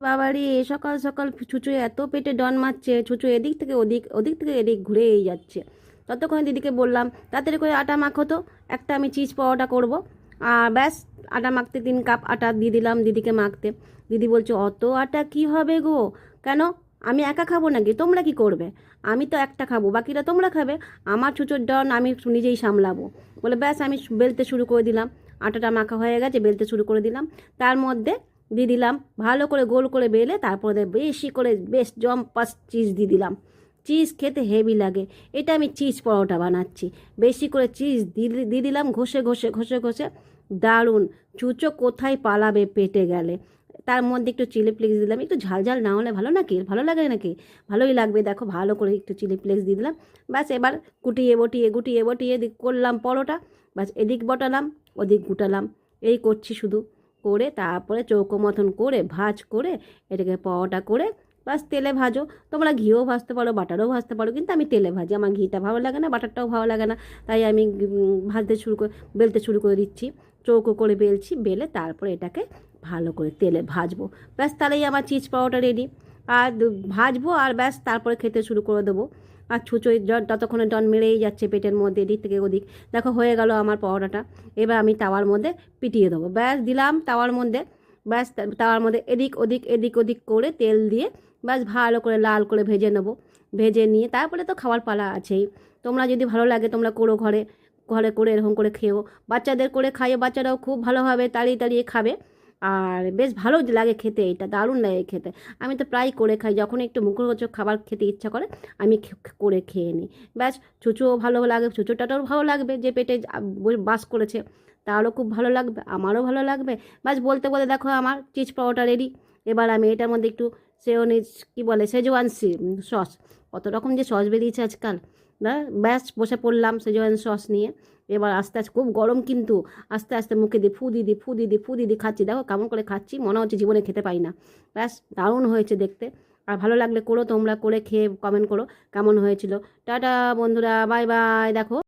বাবারে, সকাল সকাল ছুঁচো এত পেটে ডন মারছে, ছুঁচো এদিক থেকে ওদিক, ওদিক থেকে এদিক ঘুরেই যাচ্ছে। ততক্ষণে দিদিকে বললাম তাড়াতাড়ি করে আটা মাখো তো, একটা আমি চিজ পরোটা করব। আর ব্যাস, আটা মাখতে 3 কাপ আটা দিয়ে দিলাম দিদিকে মাখতে। দিদি বলছে অত আটা কি হবে গো? কেন, আমি একা খাবো নাকি? তোমরা কি করবে? আমি তো একটা খাবো, বাকিরা তোমরা খাবে। আমার ছুঁচোর ডন আমি নিজেই সামলাবো। বলে ব্যাস, আমি বেলতে শুরু করে দিলাম। আটাটা মাখা হয়ে গেছে, বেলতে শুরু করে দিলাম। তার মধ্যে দিয়ে দিলাম ভালো করে গোল করে বেলে, তারপরে বেশি করে বেশ জম্পাস চিজ দিয়ে দিলাম। চিজ খেতে হেভি লাগে। এটা আমি চিজ পরোটা বানাচ্ছি। বেশি করে চিজ দিয়ে দিলাম, ঘষে ঘষে ঘষে ঘষে। দারুণ। চুচো কোথায় পালাবে পেটে গেলে। তার মধ্যে একটু চিলি ফ্লেক্স দিলাম। একটু ঝাল ঝাল না হলে ভালো নাকি? ভালো লাগে নাকি? ভালোই লাগবে। দেখো, ভালো করে একটু চিলি ফ্লেক্স দিয়ে দিলাম। ব্যাস, এবার গুটিয়ে বটিয়ে গুটিয়ে বটিয়ে করলাম পরোটা। ব্যাস, এদিক বটালাম, ওদিক গুটালাম, এই করছি শুধু। করে তারপরে চৌকো মতন করে ভাজ করে এটাকে পরোটা করে বাস তেলে ভাজো। তোমরা ঘিও ভাজতে পারো, বাটারও ভাজতে পারো, কিন্তু আমি তেলে ভাজি। আমার ঘিটা ভালো লাগে না, বাটারটাও ভালো লাগে না। তাই আমি ভাজতে শুরু করে বেলতে শুরু করে দিচ্ছি। চৌকো করে বেলছি, বেলে তারপরে এটাকে ভালো করে তেলে ভাজবো। ব্যাস, তাহলেই আমার চিজ পরোটা রেডি। আর ভাজবো আর ব্যাস, তারপরে খেতে শুরু করে দেবো। আর ছুঁচোয় ততক্ষণে ডন মেরেই যাচ্ছে পেটের মধ্যে, এদিক থেকে ওদিক। দেখো, হয়ে গেল আমার পরোটাটা। এবার আমি তাওয়ার মধ্যে পিটিয়ে দেবো। ব্যাস, দিলাম তাওয়ার মধ্যে। ব্যাস, তাওয়ার মধ্যে এদিক ওদিক এদিক ওদিক করে তেল দিয়ে ব্যাস ভালো করে লাল করে ভেজে নেবো। ভেজে নিয়ে তারপরে তো খাওয়ার পালা আছেই। তোমরা যদি ভালো লাগে তোমরা করো ঘরে, ঘরে করে এরকম করে খেও। বাচ্চাদের করে খাইয়ে, বাচ্চারাও খুব ভালোভাবে তাড়িয়ে তাড়িয়ে খাবে। আর বেশ ভালো লাগে খেতে, এটা দারুণ লাগে খেতে। আমি তো প্রায় করে খাই, যখন একটু মুখরোচক খাবার খেতে ইচ্ছা করে আমি করে খেয়ে নিই। ব্যাস, ছুঁচোও ভালো লাগে, ছুঁচোটাটাও ভালো লাগবে যে পেটে বাস করেছে, তারও খুব ভালো লাগবে, আমারও ভালো লাগবে। ব্যাস, বলতে বলতে দেখো আমার চিজ পাউডার রেডি। এবার আমি এটার মধ্যে একটু সেওনিজ কী বলে, সেজওয়ান সস, কত রকম যে সস বেরিয়েছে আজকাল। ব্যাস, বসে পড়লাম সেজওয়ান সস নিয়ে। এবার আস্তে আস্তে, খুব গরম কিন্তু, আস্তে আস্তে মুখে দিয়ে ফু দিদি ফু দিদি ফু দিদি খাচ্ছি। দেখো কেমন করে খাচ্ছি, মনে হচ্ছে জীবনে খেতে পাই না। ব্যাস, দারুণ হয়েছে দেখতে। আর ভালো লাগলে করো, তোমরা করে খেয়ে কমেন্ট করো কেমন হয়েছিল। টাটা বন্ধুরা, বাই বাই। দেখো।